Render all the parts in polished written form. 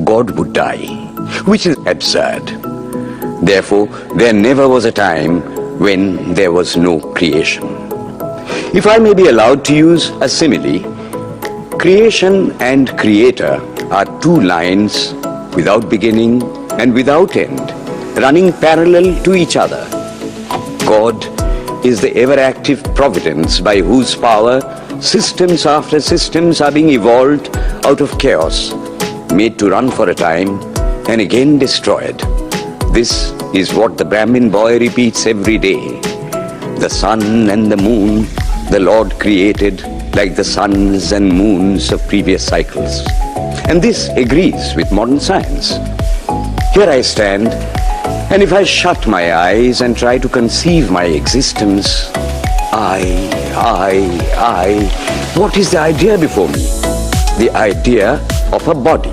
God would die, which is absurd. Therefore, there never was a time when there was no creation. If I may be allowed to use a simile, creation and creator are two lines without beginning and without end, running parallel to each other. God is the ever-active providence by whose power systems after systems are being evolved out of chaos, made to run for a time and again destroyed. This is what the Brahmin boy repeats every day. The sun and the moon the Lord created like the suns and moons of previous cycles. And this agrees with modern science. Here I stand, and if I shut my eyes and try to conceive my existence, what is the idea before me? The idea of a body.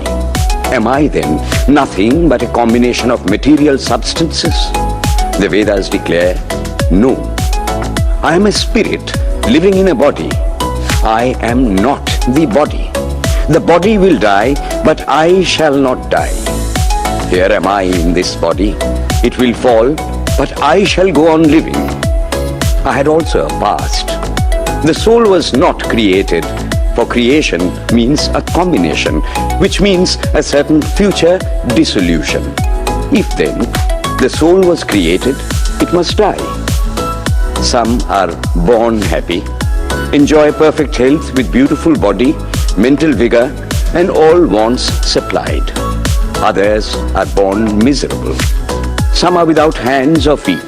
Am I then nothing but a combination of material substances? The Vedas declare, no. I am a spirit living in a body. I am not the body. The body will die, but I shall not die. Here am I in this body. It will fall, but I shall go on living. I had also a past. The soul was not created, for creation means a combination, which means a certain future dissolution. If then the soul was created, it must die. Some are born happy, enjoy perfect health with beautiful body, mental vigor, and all wants supplied. Others are born miserable. Some are without hands or feet.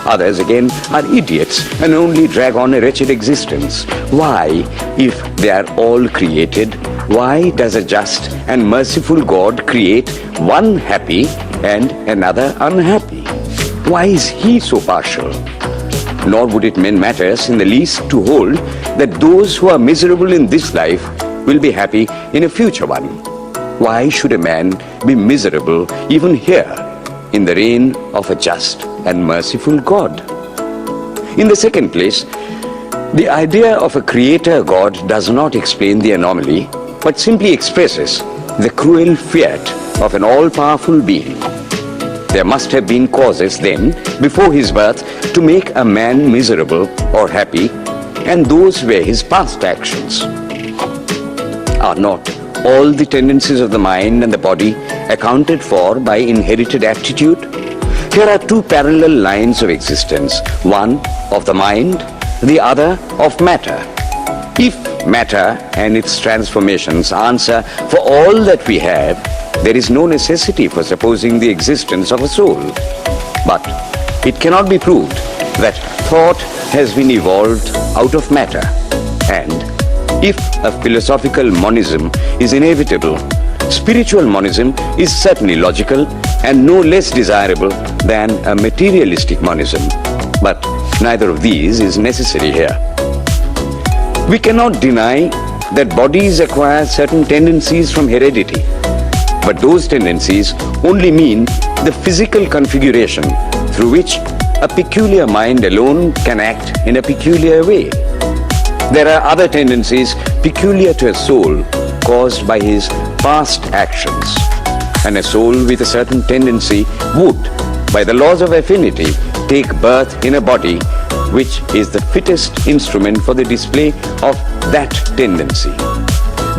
Others again are idiots and only drag on a wretched existence. Why, if they are all created, why does a just and merciful God create one happy and another unhappy? Why is he so partial? Nor would it matter in the least to hold that those who are miserable in this life will be happy in a future one. Why should a man be miserable even here in the reign of a just and merciful God? In the second place, the idea of a creator God does not explain the anomaly, but simply expresses the cruel fiat of an all-powerful being. There must have been causes then, before his birth, to make a man miserable or happy, and those were his past actions. Are not all the tendencies of the mind and the body accounted for by inherited aptitude? Here are two parallel lines of existence, one of the mind, the other of matter. If matter and its transformations answer for all that we have, there is no necessity for supposing the existence of a soul. But it cannot be proved that thought has been evolved out of matter. And if a philosophical monism is inevitable, spiritual monism is certainly logical and no less desirable than a materialistic monism. But neither of these is necessary here. We cannot deny that bodies acquire certain tendencies from heredity, but those tendencies only mean the physical configuration through which a peculiar mind alone can act in a peculiar way. There are other tendencies peculiar to a soul caused by his past actions, and a soul with a certain tendency would, by the laws of affinity, take birth in a body which is the fittest instrument for the display of that tendency.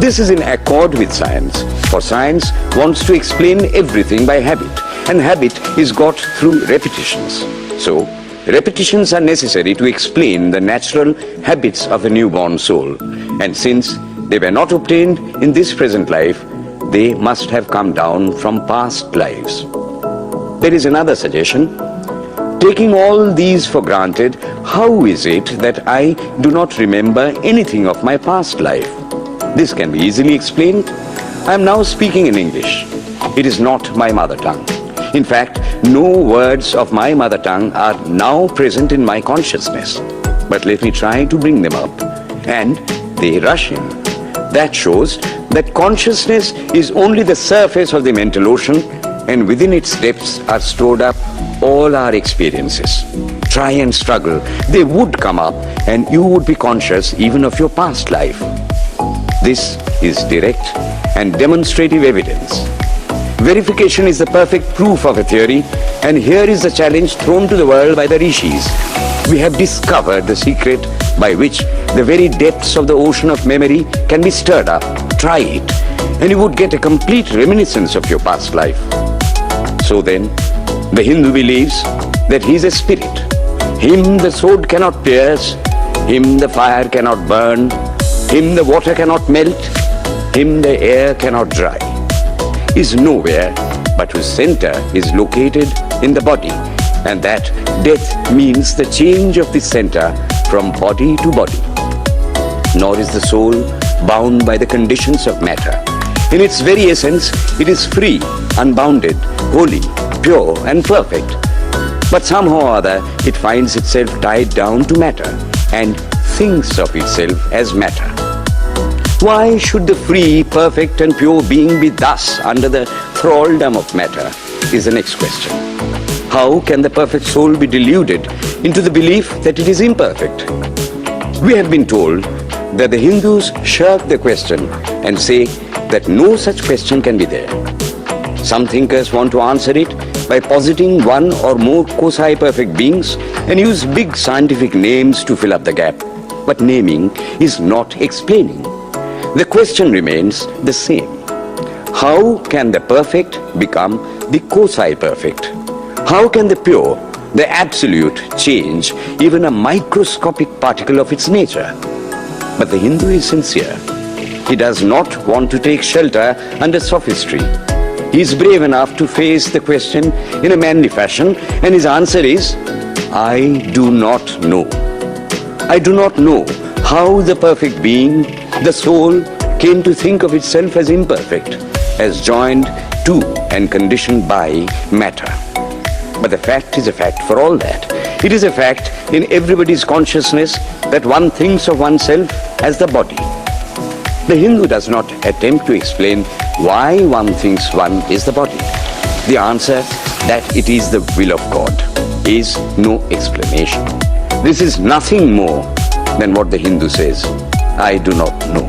This is in accord with science, for science wants to explain everything by habit, and habit is got through repetitions. So, repetitions are necessary to explain the natural habits of a newborn soul, and since they were not obtained in this present life, they must have come down from past lives. There is another suggestion. Taking all these for granted, how is it that I do not remember anything of my past life? This can be easily explained. I am now speaking in English. It is not my mother tongue. In fact, no words of my mother tongue are now present in my consciousness. But let me try to bring them up. And they rush in. That shows that consciousness is only the surface of the mental ocean, and within its depths are stored up all our experiences. Try and struggle, they would come up, and you would be conscious even of your past life. This is direct and demonstrative evidence Verification is the perfect proof of a theory, and here is the challenge thrown to the world by the rishis. We have discovered the secret by which the very depths of the ocean of memory can be stirred up. Try it, and you would get a complete reminiscence of your past life. So then, the Hindu believes that he is a spirit. Him the sword cannot pierce, him the fire cannot burn, him the water cannot melt, him the air cannot dry. He is nowhere, but whose center is located in the body, and that death means the change of the center from body to body. Nor is the soul bound by the conditions of matter. In its very essence, it is free, unbounded, holy, pure and perfect. But somehow or other, it finds itself tied down to matter and thinks of itself as matter. Why should the free, perfect and pure being be thus under the thraldom of matter is the next question. How can the perfect soul be deluded into the belief that it is imperfect? We have been told that the Hindus shirk the question and say that no such question can be there. Some thinkers want to answer it by positing one or more quasi-perfect beings and use big scientific names to fill up the gap. But naming is not explaining. The question remains the same. How can the perfect become the quasi-perfect? How can the pure, the absolute, change even a microscopic particle of its nature? But the Hindu is sincere. He does not want to take shelter under sophistry. He is brave enough to face the question in a manly fashion, and his answer is, I do not know. I do not know how the perfect being, the soul, came to think of itself as imperfect, as joined to and conditioned by matter. But the fact is a fact for all that. It is a fact in everybody's consciousness that one thinks of oneself as the body. The Hindu does not attempt to explain why one thinks one is the body. The answer that it is the will of God is no explanation. This is nothing more than what the Hindu says, I do not know.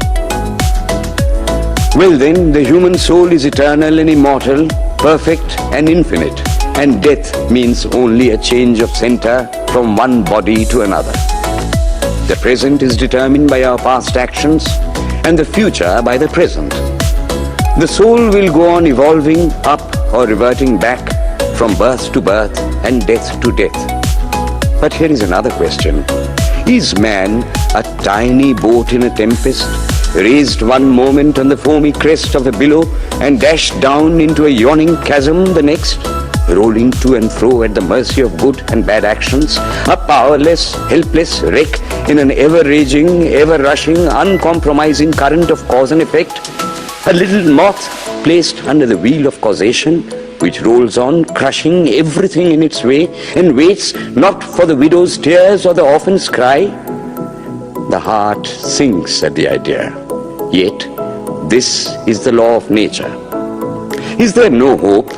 Well then, the human soul is eternal and immortal, perfect and infinite, and death means only a change of center from one body to another. The present is determined by our past actions and the future by the present. The soul will go on evolving up or reverting back from birth to birth and death to death. But here is another question. Is man a tiny boat in a tempest, raised one moment on the foamy crest of a billow and dashed down into a yawning chasm the next, rolling to and fro at the mercy of good and bad actions, a powerless, helpless wreck in an ever-raging, ever-rushing, uncompromising current of cause and effect, a little moth placed under the wheel of causation, which rolls on, crushing everything in its way, and waits not for the widow's tears or the orphan's cry? The heart sinks at the idea. Yet, this is the law of nature. Is there no hope?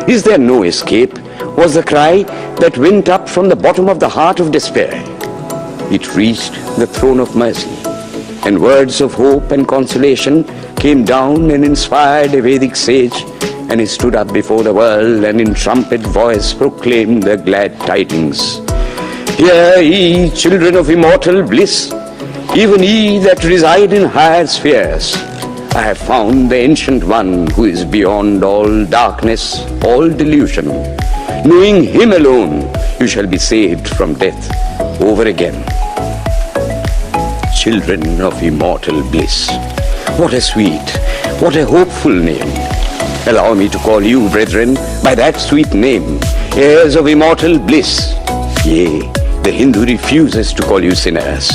Is there no escape? Was the cry that went up from the bottom of the heart of despair. It reached the throne of mercy, and words of hope and consolation came down and inspired a Vedic sage, and he stood up before the world and in trumpet voice proclaimed the glad tidings. Hear ye, children of immortal bliss, even ye that reside in higher spheres. I have found the Ancient One who is beyond all darkness, all delusion. Knowing Him alone, you shall be saved from death over again. Children of immortal bliss. What a sweet, what a hopeful name. Allow me to call you, brethren, by that sweet name, heirs of immortal bliss. Yea, the Hindu refuses to call you sinners.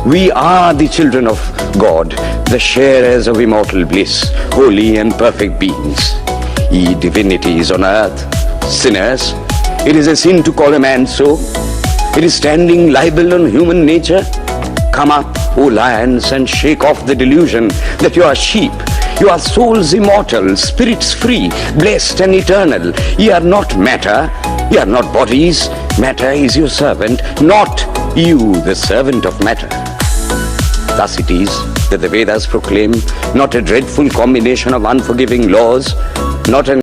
We are the children of God, the sharers of immortal bliss, holy and perfect beings. Ye divinities on earth, sinners, it is a sin to call a man so. It is standing libel on human nature. Come up, O lions, and shake off the delusion that you are sheep. You are souls immortal, spirits free, blessed and eternal. Ye are not matter, ye are not bodies. Matter is your servant, not you the servant of matter. Thus it is that the Vedas proclaim not a dreadful combination of unforgiving laws, not an